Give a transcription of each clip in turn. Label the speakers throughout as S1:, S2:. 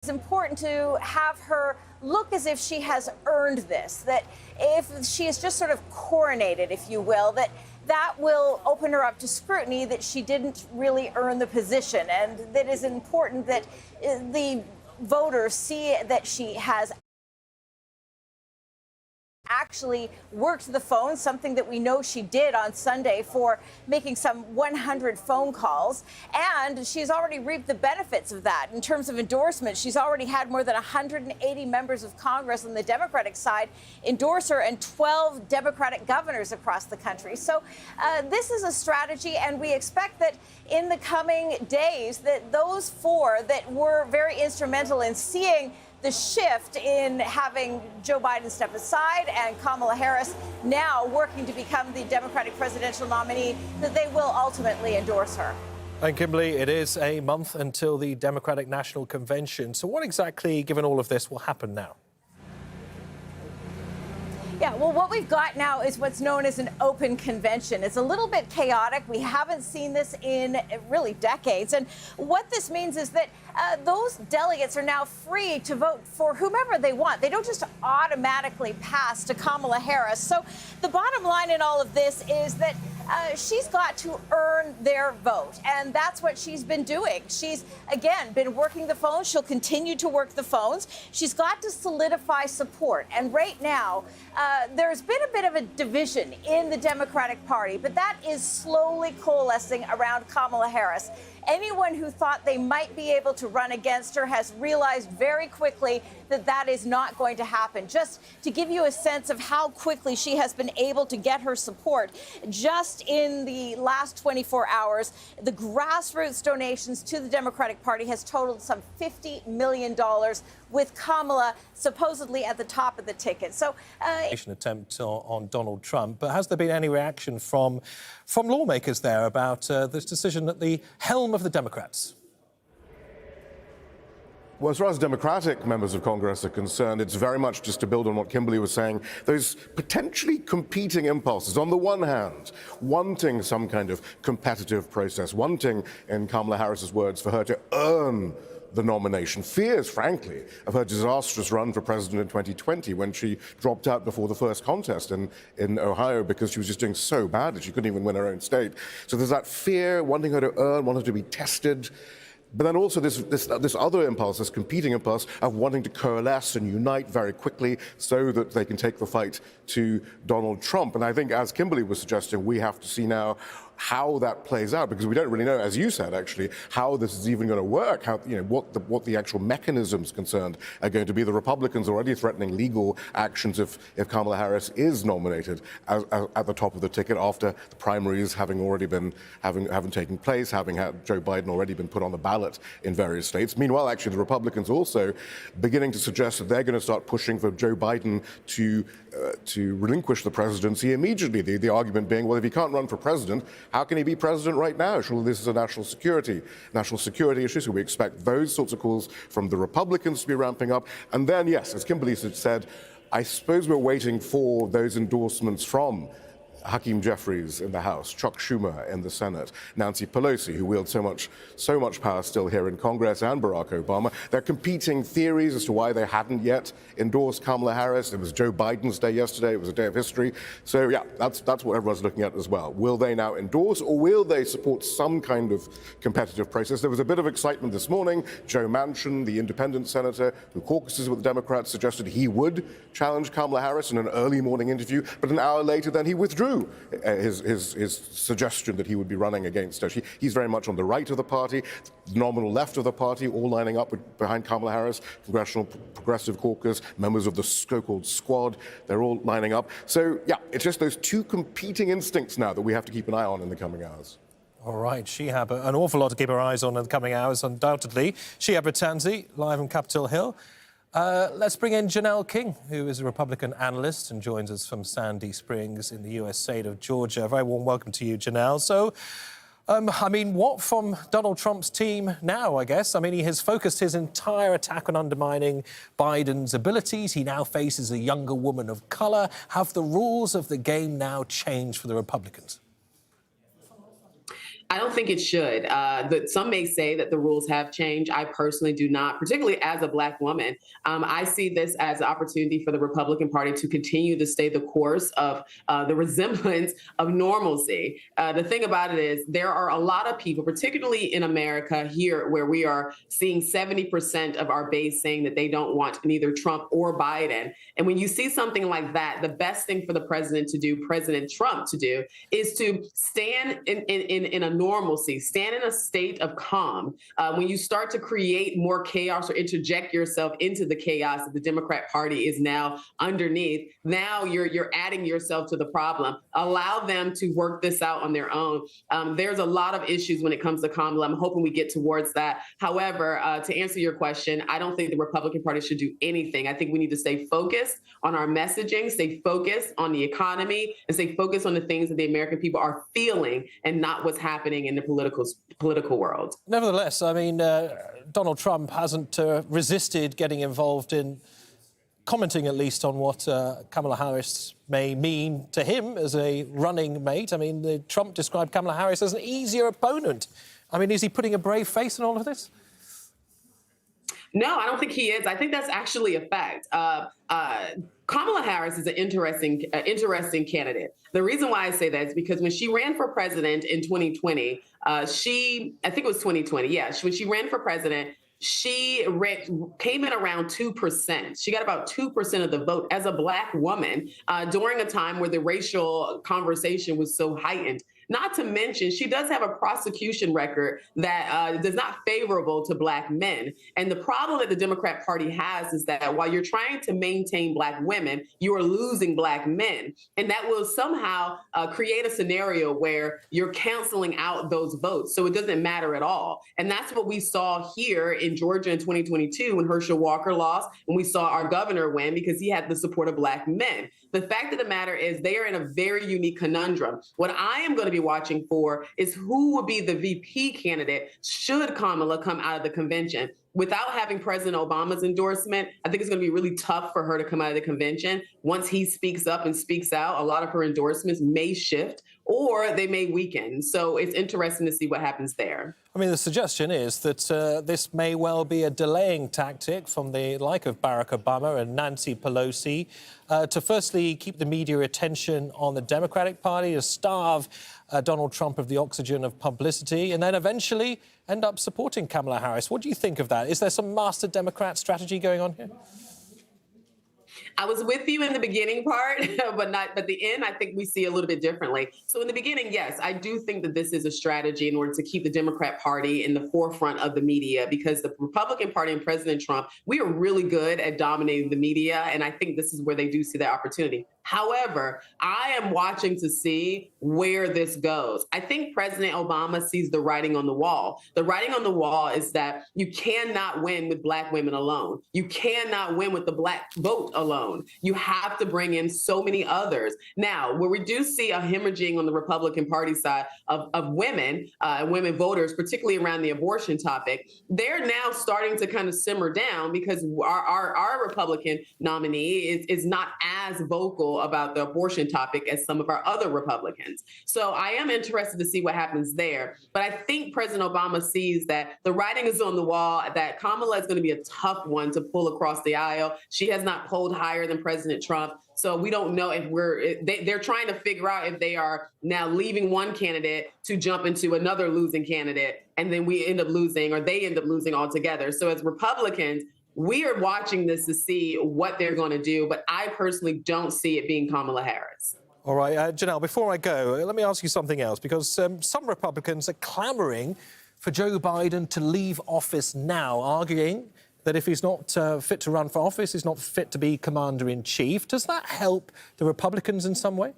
S1: It's important to have her look as if she has earned this, that if she is just sort of coronated, if you will, that will open her up to scrutiny, that she didn't really earn the position. And that is important that the voters see that she has actually worked the phone, something that we know she did on Sunday for making some 100 phone calls. And she's already reaped the benefits of that. In terms of endorsement, she's already had more than 180 members of Congress on the Democratic side endorse her, and 12 Democratic governors across the country. So this is a strategy, and we expect that in the coming days that those four that were very instrumental in seeing the shift in having Joe Biden step aside and Kamala Harris now working to become the Democratic presidential nominee, that they will ultimately endorse her.
S2: And Kimberly, it is a month until the Democratic National Convention. So what exactly, given all of this, will happen now?
S1: Yeah, well, what we've got now is what's known as an open convention. It's a little bit chaotic. We haven't seen this in really decades. And what this means is that those delegates are now free to vote for whomever they want. They don't just automatically pass to Kamala Harris. So the bottom line in all of this is that she's got to earn their vote. And that's what she's been doing. She's, again, been working the phones. She'll continue to work the phones. She's got to solidify support. And right now, there's been a bit of a division in the Democratic Party, but that is slowly coalescing around Kamala Harris. Anyone who thought they might be able to run against her has realized very quickly that that is not going to happen. Just to give you a sense of how quickly she has been able to get her support, just in the last 24 hours, the grassroots donations to the Democratic Party has totaled some $50 million, with Kamala supposedly at the top of the ticket. So,
S2: attempt on Donald Trump, but has there been any reaction from lawmakers there about this decision at the helm of the Democrats?
S3: Well, as far as Democratic members of Congress are concerned, it's very much, just to build on what Kimberly was saying, those potentially competing impulses. On the one hand, wanting some kind of competitive process, wanting, in Kamala Harris's words, for her to earn the nomination, fears, frankly, of her disastrous run for president in 2020 when she dropped out before the first contest in Ohio because she was just doing so badly she couldn't even win her own state. So there's that fear, wanting her to earn, wanting her to be tested. But then also this other impulse, this competing impulse of wanting to coalesce and unite very quickly so that they can take the fight to Donald Trump. And I think, as Kimberly was suggesting, we have to see now how that plays out, because we don't really know, as you said, actually, how this is even going to work, how, you know, what the actual mechanisms concerned are going to be. The Republicans are already threatening legal actions if Kamala Harris is nominated at the top of the ticket after the primaries having taken place, having had Joe Biden already been put on the ballot in various states. Meanwhile, actually, the Republicans are also beginning to suggest that they're going to start pushing for Joe Biden to relinquish the presidency immediately. The argument being, well, if he can't run for president, how can he be president right now? Surely this is a national security issue. So we expect those sorts of calls from the Republicans to be ramping up. And then, yes, as Kimberly said, I suppose we're waiting for those endorsements from Hakeem Jeffries in the House, Chuck Schumer in the Senate, Nancy Pelosi, who wields so much power still here in Congress, and Barack Obama. There are competing theories as to why they hadn't yet endorsed Kamala Harris. It was Joe Biden's day yesterday. It was a day of history. So, yeah, that's what everyone's looking at as well. Will they now endorse, or will they support some kind of competitive process? There was a bit of excitement this morning. Joe Manchin, the independent senator who caucuses with the Democrats, suggested he would challenge Kamala Harris in an early morning interview, but an hour later then he withdrew his suggestion that he would be running against her. He's very much on the right of the party, the nominal left of the party, all lining up behind Kamala Harris, Congressional Progressive Caucus, members of the so-called squad, they're all lining up. So, yeah, it's just those two competing instincts now that we have to keep an eye on in the coming hours.
S2: All right, Shihab, an awful lot to keep our eyes on in the coming hours, undoubtedly. Shihab Rattansi, live on Capitol Hill. Let's bring in Janelle King, who is a Republican analyst and joins us from Sandy Springs in the U.S. state of Georgia. A very warm welcome to you, Janelle. So, I mean, what from Donald Trump's team now, I guess? I mean, he has focused his entire attack on undermining Biden's abilities. He now faces a younger woman of color. Have the rules of the game now changed for the Republicans?
S4: I don't think it should. Some may say that the rules have changed. I personally do not, particularly as a Black woman. I see this as an opportunity for the Republican Party to continue to stay the course of the resemblance of normalcy. The thing about it is there are a lot of people, particularly in America here, where we are seeing 70% of our base saying that they don't want neither Trump or Biden. And when you see something like that, the best thing for the president to do, President Trump to do, is to stand in a normalcy, stand in a state of calm. When you start to create more chaos or interject yourself into the chaos that the Democrat Party is now underneath, now you're adding yourself to the problem. Allow them to work this out on their own. There's a lot of issues when it comes to Kamala. I'm hoping we get towards that. However, to answer your question, I don't think the Republican Party should do anything. I think we need to stay focused on our messaging, stay focused on the economy, and stay focused on the things that the American people are feeling and not what's happening in the political world.
S2: Nevertheless, I mean, Donald Trump hasn't resisted getting involved in commenting at least on what Kamala Harris may mean to him as a running mate. I mean, Trump described Kamala Harris as an easier opponent. I mean, is he putting a brave face in all of this?
S4: No, I don't think he is. I think that's actually a fact. Kamala Harris is an interesting candidate. The reason why I say that is because when she ran for president in 2020, I think it was 2020. Yeah, when she ran for president, she came in around 2%. She got about 2% of the vote as a Black woman during a time where the racial conversation was so heightened. Not to mention, she does have a prosecution record that is not favorable to Black men. And the problem that the Democrat Party has is that while you're trying to maintain Black women, you are losing Black men. And that will somehow create a scenario where you're canceling out those votes. So it doesn't matter at all. And that's what we saw here in Georgia in 2022 when Herschel Walker lost, and we saw our governor win because he had the support of Black men. The fact of the matter is they are in a very unique conundrum. What I am going to be watching for is who will be the VP candidate should Kamala come out of the convention. Without having President Obama's endorsement, I think it's going to be really tough for her to come out of the convention. Once he speaks up and speaks out, a lot of her endorsements may shift or they may weaken. So it's interesting to see what happens there.
S2: I mean, the suggestion is that this may well be a delaying tactic from the like of Barack Obama and Nancy Pelosi to firstly keep the media attention on the Democratic Party, to starve Donald Trump of the oxygen of publicity, and then eventually end up supporting Kamala Harris. What do you think of that? Is there some master Democrat strategy going on here?
S4: I was with you in the beginning part, but the end, I think we see a little bit differently. So in the beginning, yes, I do think that this is a strategy in order to keep the Democrat Party in the forefront of the media, because the Republican Party and President Trump, we are really good at dominating the media. And I think this is where they do see that opportunity. However, I am watching to see where this goes. I think President Obama sees the writing on the wall. The writing on the wall is that you cannot win with Black women alone. You cannot win with the Black vote alone. You have to bring in so many others. Now, where we do see a hemorrhaging on the Republican Party side of women, women voters, particularly around the abortion topic, they're now starting to kind of simmer down because our Republican nominee is not as vocal about the abortion topic as some of our other Republicans. So I am interested to see what happens there. But I think President Obama sees that the writing is on the wall, that Kamala is going to be a tough one to pull across the aisle. She has not polled higher than President Trump. So we don't know if they're trying to figure out if they are now leaving one candidate to jump into another losing candidate, and then we end up losing, or they end up losing altogether. So as Republicans, we are watching this to see what they're going to do, but I personally don't see it being Kamala Harris.
S2: All right, Janelle, before I go, let me ask you something else, because some Republicans are clamouring for Joe Biden to leave office now, arguing that if he's not fit to run for office, he's not fit to be commander-in-chief. Does that help the Republicans in some way?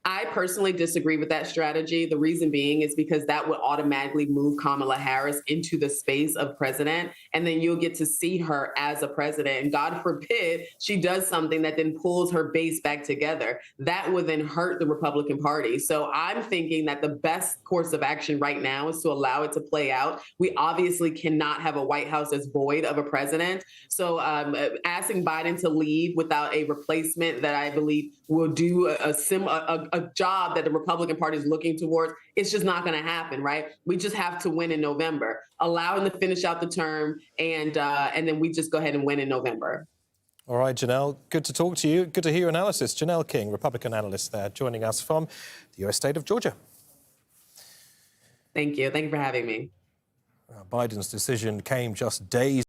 S4: I personally disagree with that strategy. The reason being is because that would automatically move Kamala Harris into the space of president, and then you'll get to see her as a president. And God forbid she does something that then pulls her base back together. That would then hurt the Republican Party. So I'm thinking that the best course of action right now is to allow it to play out. We obviously cannot have a White House that's void of a president. So asking Biden to leave without a replacement that I believe will do a a job that the Republican Party is looking towards, it's just not going to happen, right? We just have to win in November, allow him to finish out the term, and then we just go ahead and win in November.
S2: All right, Janelle, good to talk to you. Good to hear your analysis. Janelle King, Republican analyst there, joining us from the US state of Georgia.
S4: Thank you. Thank you for having me.
S2: Biden's decision came just days